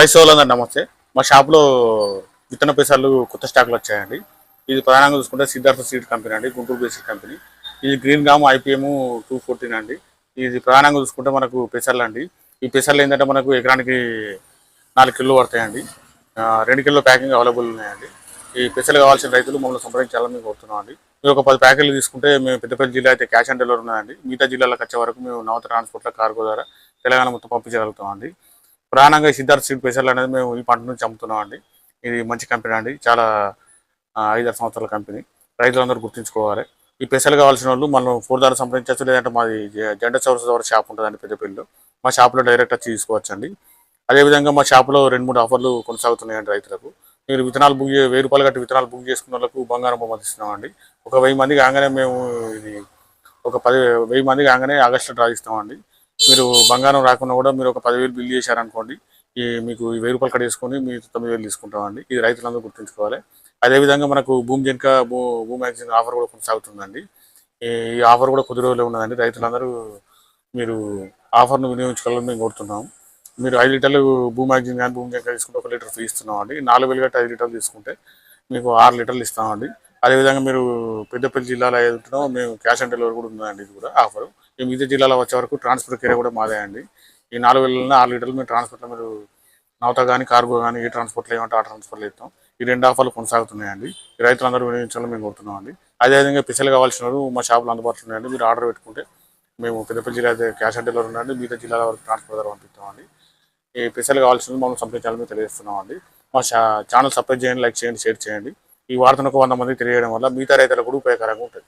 సోలందర్ నమస్తే. మా షాప్లో విత్తన పెసర్లు కొత్త స్టాక్లు వచ్చాయండి. ఇది ప్రధానంగా చూసుకుంటే సిద్ధార్థ సీడ్ కంపెనీ అండి, గుంటూరు బేస్డ్ కంపెనీ. ఇది గ్రీన్ గామ్ IPM 214 అండి. ఇది ప్రధానంగా చూసుకుంటే మనకు పెసర్లు అండి. ఈ పెసర్లు ఏంటంటే మనకు ఎకరానికి 4 కిలోలు పడతాయండి. 2 కిలో ప్యాకింగ్ అవైలబుల్ ఉన్నాయండి. ఈ పెసర్లు కావాల్సిన రైతులు మమ్మల్ని సంప్రదించాలని మేము కోరుతున్నాం అండి. మీరు ఒక 10 ప్యాకెట్లు తీసుకుంటే మేము పెద్దపల్లి జిల్లా అయితే క్యాష్ ఆన్ డెలివరీ ఉన్నాయండి. మిగతా జిల్లాలకు వచ్చే వరకు మేము నవత ట్రాన్స్పోర్ట్లో కార్గో ద్వారా తెలంగాణ మొత్తం పంపించగలుగుతాం అండి. ప్రధానంగా సిద్ధార్థ సీడ్ పెసర్లు అనేది మేము ఈ పంట నుంచి అమ్ముతున్నాం అండి. ఇది మంచి కంపెనీ అండి, చాలా 5-6 సంవత్సరాల కంపెనీ. రైతులందరూ గుర్తుంచుకోవాలి. ఈ పెసర్లు కావాల్సిన వాళ్ళు మనం ఫోన్ ద్వారా సంప్రదించవచ్చు, లేదంటే మాది జెండా చౌరస్ ద్వారా షాప్ ఉంటుందండి పెద్దపల్లిలో. మా షాప్లో డైరెక్ట్ వచ్చి తీసుకోవచ్చు అండి. అదేవిధంగా మా షాప్లో 2-3 ఆఫర్లు కొనసాగుతున్నాయండి రైతులకు. మీరు విత్తనాలు ₹1000 కట్టి విత్తనాలు బుక్ చేసుకున్న వాళ్ళకు బంగారం బహుమతి ఇస్తున్నామండి. ఒక 1000 మంది కాగానే మేము ఇది ఒక 10,000 మంది కాగానే ఆగస్టులో డ్రా ఇస్తామండి. మీరు బంగారం రాకుండా కూడా మీరు ఒక 10,000 బిల్ చేశారనుకోండి, మీకు ఈ ₹1000 కట్ చేసుకొని మీరు 9,000 తీసుకుంటామండి. ఇది రైతులందరూ గుర్తుంచుకోవాలి. అదేవిధంగా మనకు భూమి జనక భూ మ్యాగజైన్ ఆఫర్ కూడా కొనసాగుతుందండి. ఈ ఆఫర్ కూడా కొద్ది రోజులే ఉన్నదండి. రైతులందరూ మీరు ఆఫర్ను వినియోగించుకోవాలని మేము కోరుతున్నాము. మీరు 5 లీటర్లు భూ మ్యాగజైన్ కానీ భూమి జనక తీసుకుంటే 1 లీటర్ ఫ్రీ ఇస్తున్నామండి. 4,000 కట్టి 5 లీటర్లు తీసుకుంటే మీకు 6 లీటర్లు ఇస్తామండి. అదేవిధంగా మీరు పెద్దపల్లి జిల్లాలో ఏదుంటున్నామో మేము క్యాష్ ఆన్ డెలివరీ కూడా ఉందండి. ఇది కూడా ఆఫర్. ఈ మిగతా జిల్లాలో వచ్చే వరకు ట్రాన్స్పోర్ట్ కిరాయి కూడా మాదే అండి. ఈ 4,000 6 లీటర్లు మీరు ట్రాన్స్పోర్ట్లో మీరు నౌతా కానీ కార్గో కానీ ఏ ట్రాన్స్పోర్ట్లో ఏమంటే ఆ ట్రాన్స్పోర్ట్లో ఇస్తాం. ఈ 2 ఆఫర్లు కొనసాగుతున్నాయండి. ఈ రైతులందరూ వినియోగించాలని మేము కోరుతున్నామండి. అదేవిధంగా పెసలు కావాల్సిన వాళ్ళు మా షాప్లో అందుబాటులో ఉన్నాయండి. మీరు ఆర్డర్ పెట్టుకుంటే మేము పెద్దపల్లి జిల్లా అయితే క్యాష్ ఆన్ డెలివరీ ఉందండి. మిగతా జిల్లాల వరకు ట్రాన్స్పోర్ట్ ద్వారా పంపిస్తామండి. ఈ పెసలు కావాల్సిన మమ్మల్ని సంప్రదించాలని మేము తెలియజేస్తున్నామండి. మా ఛానల్ సబ్స్క్రైబ్ చేయండి, లైక్ చేయండి, షేర్ చేయండి. ఈ వార్తను ఒక 100 మందికి తెలియజేయడం వల్ల మిగతా రైతులకు కూడా ఉపయోగకరంగా ఉంటుంది.